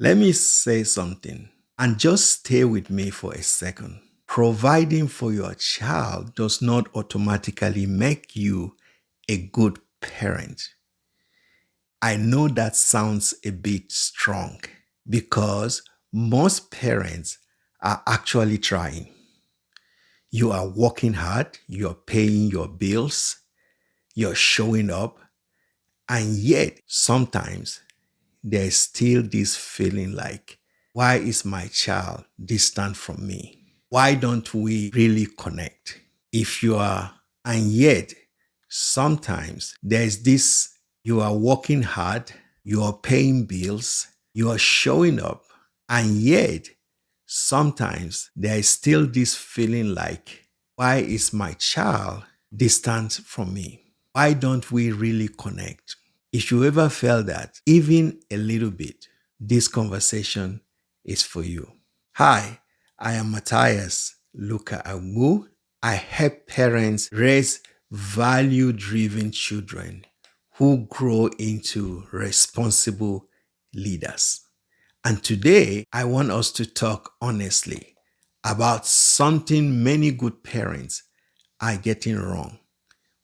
Let me say something and just stay with me for a second. Providing for your child does not automatically make you a good parent. I know that sounds a bit strong because most parents are actually trying. You are working hard, you're paying your bills, you're showing up, and yet sometimes there's still this feeling like, why is my child distant from me? Why don't we really connect? If you are, and yet sometimes there's this, you are working hard, you are paying bills, you are showing up, and yet sometimes there is still this feeling like, why is my child distant from me? Why don't we really connect? If you ever felt that, even a little bit, this conversation is for you. Hi, I am Matthias Luka Agbu. I help parents raise value driven children who grow into responsible leaders. And today, I want us to talk honestly about something many good parents are getting wrong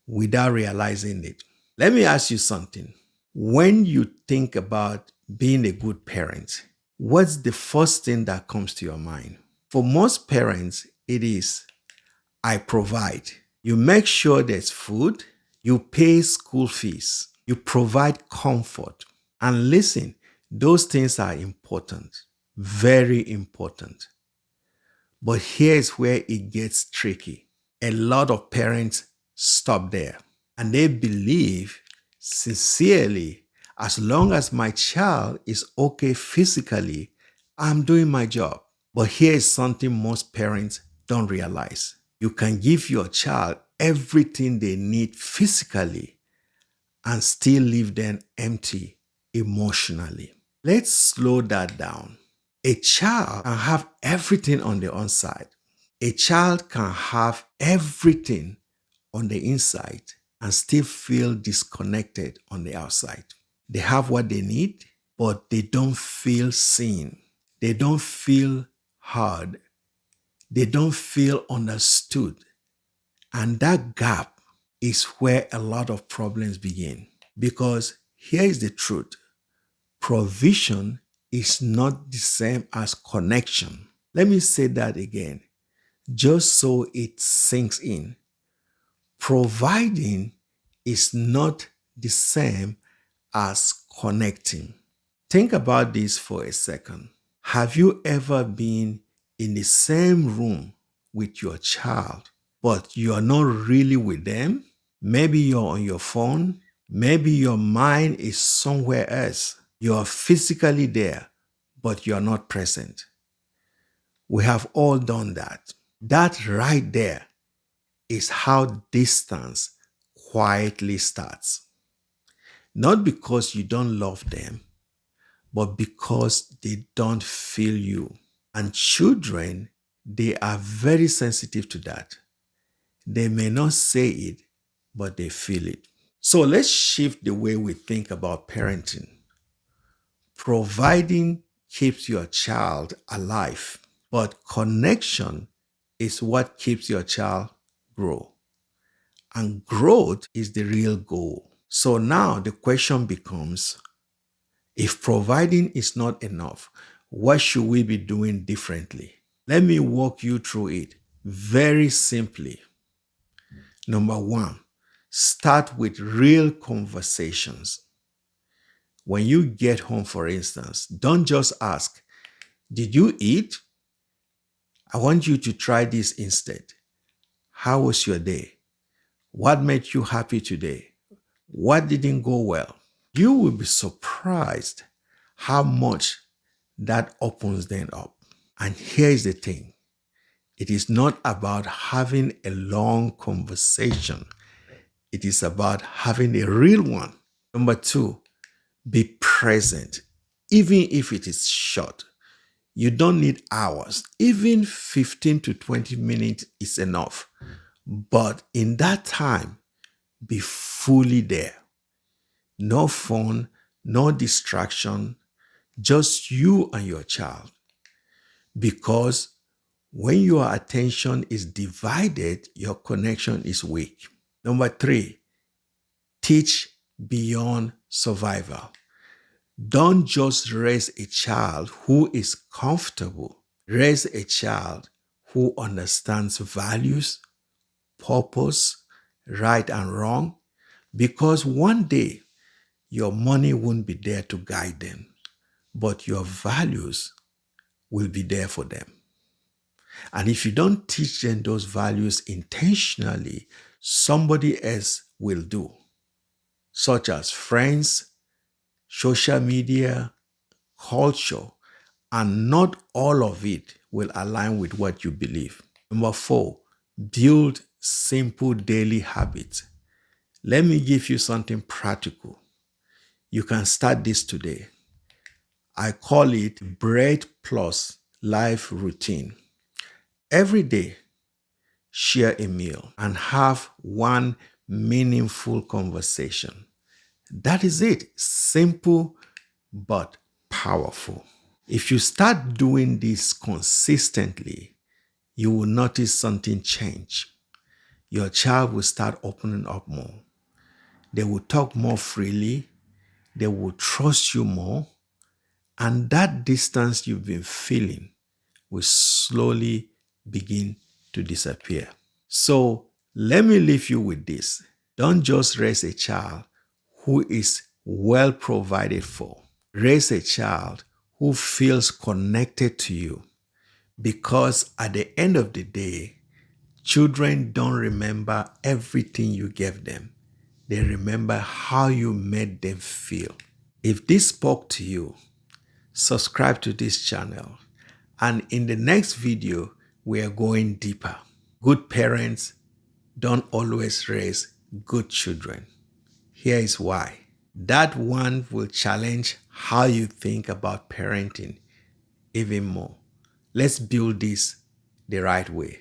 without realizing it. Let me ask you something. When you think about being a good parent, what's the first thing that comes to your mind? For most parents, it is I provide. You make sure there's food, you pay school fees, you provide comfort. And listen, those things are important, very important. But here's where it gets tricky. A lot of parents stop there and they believe sincerely, as long as my child is okay physically, I'm doing my job. But here is something most parents don't realize. You can give your child everything they need physically and still leave them empty emotionally. Let's slow that down. A child can have everything on the inside. A child can have everything on the inside and still feel disconnected on the outside. They have what they need, but they don't feel seen. They don't feel heard. They don't feel understood. And that gap is where a lot of problems begin. Because here is the truth: provision is not the same as connection. Let me say that again, just so it sinks in. Providing is not the same as connecting. Think about this for a second. Have you ever been in the same room with your child, but you are not really with them? Maybe you're on your phone. Maybe your mind is somewhere else. You are physically there, but you're not present. We have all done that. That right there is how distance quietly starts. Not because you don't love them, but because they don't feel you. And children, they are very sensitive to that. They may not say it, but they feel it. So let's shift the way we think about parenting. Providing keeps your child alive, but connection is what keeps your child grow. And growth is the real goal. So now the question becomes, if providing is not enough, what should we be doing differently? Let me walk you through it very simply. Number one, start with real conversations. When you get home, for instance, don't just ask, did you eat? I want you to try this instead. How was your day? What made you happy today? What didn't go well? You will be surprised how much that opens them up. And here's the thing: it is not about having a long conversation, it is about having a real one. Number two, be present, even if it is short. You don't need hours, even 15 to 20 minutes is enough. But in that time, be fully there. No phone, no distraction, just you and your child. Because when your attention is divided, your connection is weak. Number 3, teach beyond survival. Don't just raise a child who is comfortable. Raise a child who understands values, purpose, right and wrong, because one day your money won't be there to guide them, but your values will be there for them. And if you don't teach them those values intentionally, somebody else will do, such as friends, social media, culture, and not all of it will align with what you believe. Number 4, build simple daily habits. Let me give you something practical. You can start this today. I call it bread plus life routine. Every day, share a meal and have one meaningful conversation. That is it. Simple but powerful. If you start doing this consistently, you will notice something change. Your child will start opening up more. They will talk more freely. They will trust you more. And that distance you've been feeling will slowly begin to disappear. So let me leave you with this. Don't just raise a child who is well provided for. Raise a child who feels connected to you, because at the end of the day, children don't remember everything you gave them. They remember how you made them feel. If this spoke to you, subscribe to this channel. And in the next video, we are going deeper. Good parents don't always raise good children. Here is why. That one will challenge how you think about parenting even more. Let's build this the right way.